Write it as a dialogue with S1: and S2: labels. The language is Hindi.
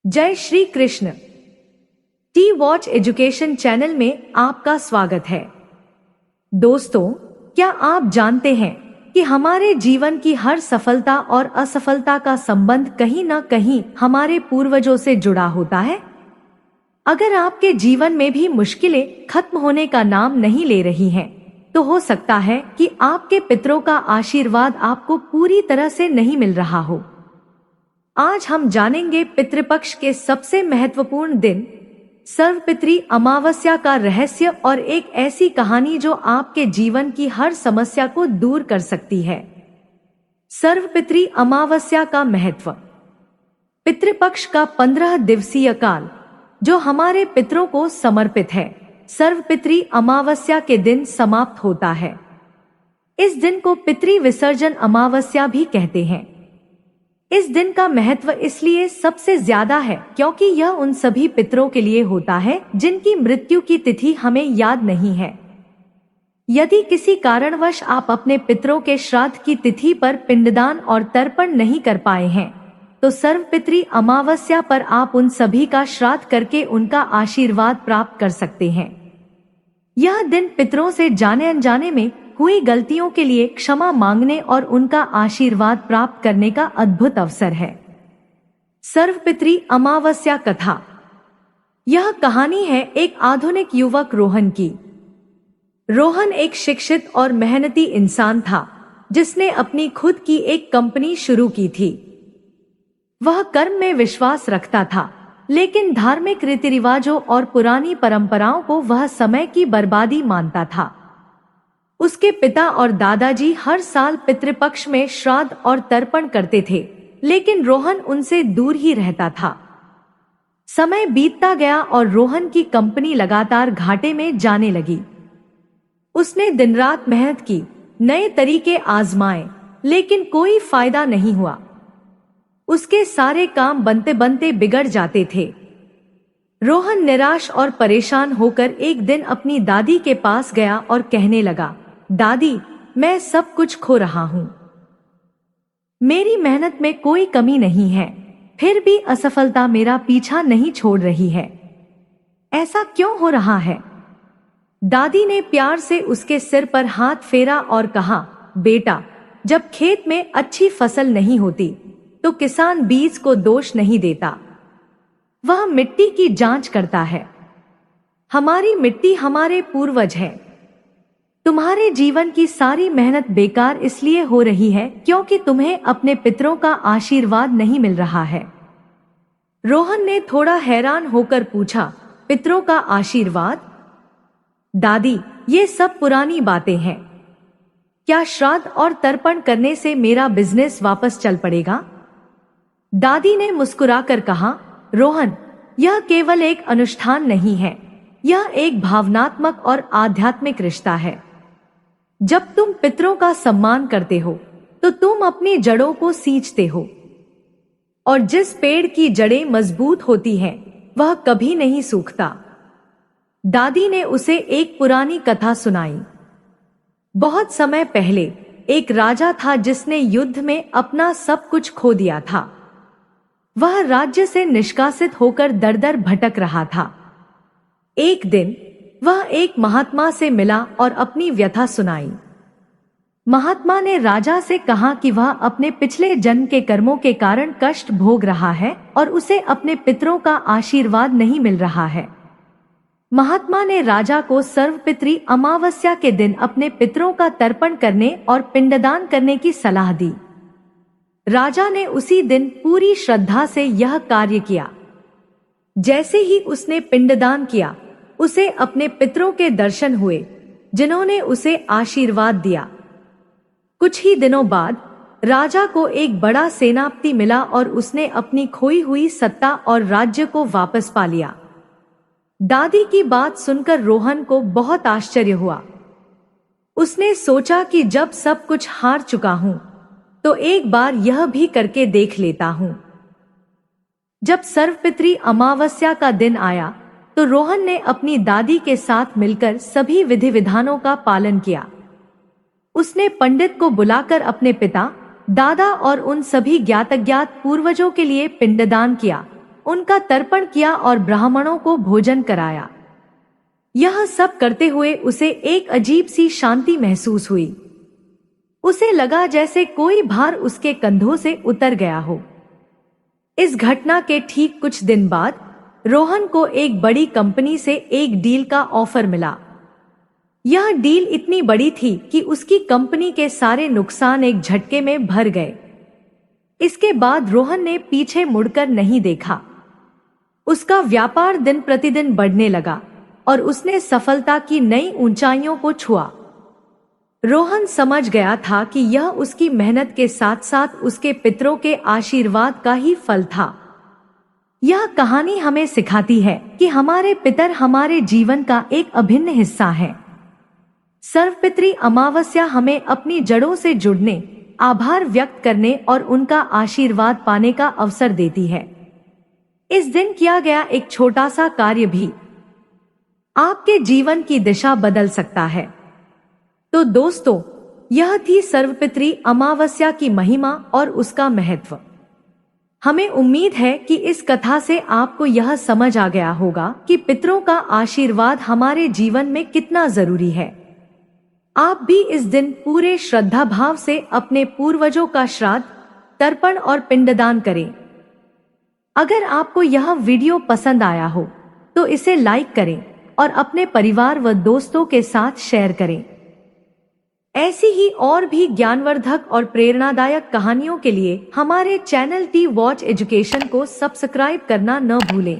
S1: जय Shri Krishna. T watch education channel में आपका स्वागत है। दोस्तों, क्या आप जानते हैं कि हमारे जीवन की हर सफलता और असफलता का संबंध कहीं न कहीं हमारे पूर्वजों से जुड़ा होता है। अगर आपके जीवन में भी मुश्किलें खत्म होने का नाम नहीं ले रही हैं, तो हो सकता है कि आपके पितरों का आशीर्वाद आपको पूरी तरह से नहीं मिल रहा हो। आज हम जानेंगे पितृपक्ष के सबसे महत्वपूर्ण दिन, सर्वपितृ अमावस्या का रहस्य और एक ऐसी कहानी जो आपके जीवन की हर समस्या को दूर कर सकती है। सर्वपितृ अमावस्या का महत्व। पितृपक्ष का 15 दिवसीय काल जो हमारे पितरों को समर्पित है, सर्वपितृ अमावस्या के दिन समाप्त होता है। इस दिन को पितृ विसर्जन अमावस्या भी कहते हैं। इस दिन का महत्व इसलिए सबसे ज्यादा है क्योंकि यह उन सभी पितरों के लिए होता है जिनकी मृत्यु की तिथि हमें याद नहीं है। यदि किसी कारणवश आप अपने पितरों के श्राद्ध की तिथि पर पिंडदान और तर्पण नहीं कर पाए हैं, तो सर्वपितृ अमावस्या पर आप उन सभी का श्राद्ध करके उनका आशीर्वाद प्राप्त कर सकते हैं। यह दिन पितरों से जाने अनजाने में हुई गलतियों के लिए क्षमा मांगने और उनका आशीर्वाद प्राप्त करने का अद्भुत अवसर है। सर्वपितृ अमावस्या कथा। यह कहानी है एक आधुनिक युवक रोहन की। रोहन एक शिक्षित और मेहनती इंसान था जिसने अपनी खुद की एक कंपनी शुरू की थी। वह कर्म में विश्वास रखता था, लेकिन धार्मिक रीति रिवाजों और पुरानी परंपराओं को वह समय की बर्बादी मानता था। उसके पिता और दादाजी हर साल पितृपक्ष में श्राद्ध और तर्पण करते थे, लेकिन रोहन उनसे दूर ही रहता था। समय बीतता गया और रोहन की कंपनी लगातार घाटे में जाने लगी। उसने दिन रात मेहनत की, नए तरीके आजमाए, लेकिन कोई फायदा नहीं हुआ। उसके सारे काम बनते बनते बिगड़ जाते थे। रोहन निराश और परेशान होकर एक दिन अपनी दादी के पास गया और कहने लगा, दादी, मैं सब कुछ खो रहा हूँ। मेरी मेहनत में कोई कमी नहीं है, फिर भी असफलता मेरा पीछा नहीं छोड़ रही है। ऐसा क्यों हो रहा है? दादी ने प्यार से उसके सिर पर हाथ फेरा और कहा, बेटा, जब खेत में अच्छी फसल नहीं होती तो किसान बीज को दोष नहीं देता, वह मिट्टी की जांच करता है। हमारी मिट्टी हमारे पूर्वज हैं। तुम्हारे जीवन की सारी मेहनत बेकार इसलिए हो रही है क्योंकि तुम्हें अपने पितरों का आशीर्वाद नहीं मिल रहा है। रोहन ने थोड़ा हैरान होकर पूछा, पितरों का आशीर्वाद? दादी, ये सब पुरानी बातें हैं। क्या श्राद्ध और तर्पण करने से मेरा बिजनेस वापस चल पड़ेगा? दादी ने मुस्कुराकर कहा, रोहन, यह केवल एक अनुष्ठान नहीं है, यह एक भावनात्मक और आध्यात्मिक रिश्ता है। जब तुम पितरों का सम्मान करते हो तो तुम अपनी जड़ों को सींचते हो, और जिस पेड़ की जड़ें मजबूत होती हैं वह कभी नहीं सूखता। दादी ने उसे एक पुरानी कथा सुनाई। बहुत समय पहले एक राजा था जिसने युद्ध में अपना सब कुछ खो दिया था। वह राज्य से निष्कासित होकर दर दर भटक रहा था। एक दिन वह एक महात्मा से मिला और अपनी व्यथा सुनाई। महात्मा ने राजा से कहा कि वह अपने पिछले जन्म के कर्मों के कारण कष्ट भोग रहा है और उसे अपने पितरों का आशीर्वाद नहीं मिल रहा है। महात्मा ने राजा को सर्वपितृ अमावस्या के दिन अपने पितरों का तर्पण करने और पिंडदान करने की सलाह दी। राजा ने उसी दिन पूरी श्रद्धा से यह कार्य किया। जैसे ही उसने पिंडदान किया, उसे अपने पितरों के दर्शन हुए जिन्होंने उसे आशीर्वाद दिया। कुछ ही दिनों बाद राजा को एक बड़ा सेनापति मिला और उसने अपनी खोई हुई सत्ता और राज्य को वापस पा लिया। दादी की बात सुनकर रोहन को बहुत आश्चर्य हुआ। उसने सोचा कि जब सब कुछ हार चुका हूं तो एक बार यह भी करके देख लेता हूं। जब सर्वपितृ अमावस्या का दिन आया तो रोहन ने अपनी दादी के साथ मिलकर सभी विधि विधानों का पालन किया। उसने पंडित को बुलाकर अपने पिता, दादा और उन सभी ज्ञात अज्ञात पूर्वजों के लिए पिंडदान किया उनका तर्पण किया और ब्राह्मणों को भोजन कराया। यह सब करते हुए उसे एक अजीब सी शांति महसूस हुई। उसे लगा जैसे कोई भार उसके कंधों से उतर गया हो। इस घटना के ठीक कुछ दिन बाद रोहन को एक बड़ी कंपनी से एक डील का ऑफर मिला। यह डील इतनी बड़ी थी कि उसकी कंपनी के सारे नुकसान एक झटके में भर गए। इसके बाद रोहन ने पीछे मुड़कर नहीं देखा। उसका व्यापार दिन प्रतिदिन बढ़ने लगा और उसने सफलता की नई ऊंचाइयों को छुआ। रोहन समझ गया था कि यह उसकी मेहनत के साथ साथ उसके पितरों के आशीर्वाद का ही फल था। यह कहानी हमें सिखाती है कि हमारे पितर हमारे जीवन का एक अभिन्न हिस्सा है। सर्वपितृ अमावस्या हमें अपनी जड़ों से जुड़ने, आभार व्यक्त करने और उनका आशीर्वाद पाने का अवसर देती है। इस दिन किया गया एक छोटा सा कार्य भी आपके जीवन की दिशा बदल सकता है। तो दोस्तों, यह थी सर्वपितृ अमावस्या की महिमा और उसका महत्व। हमें उम्मीद है कि इस कथा से आपको यह समझ आ गया होगा कि पितरों का आशीर्वाद हमारे जीवन में कितना जरूरी है। आप भी इस दिन पूरे श्रद्धा भाव से अपने पूर्वजों का श्राद्ध, तर्पण और पिंडदान करें। अगर आपको यह वीडियो पसंद आया हो तो इसे लाइक करें और अपने परिवार व दोस्तों के साथ शेयर करें। ऐसी ही और भी ज्ञानवर्धक और प्रेरणादायक कहानियों के लिए हमारे चैनल टी वॉच एजुकेशन को सब्सक्राइब करना न भूलें।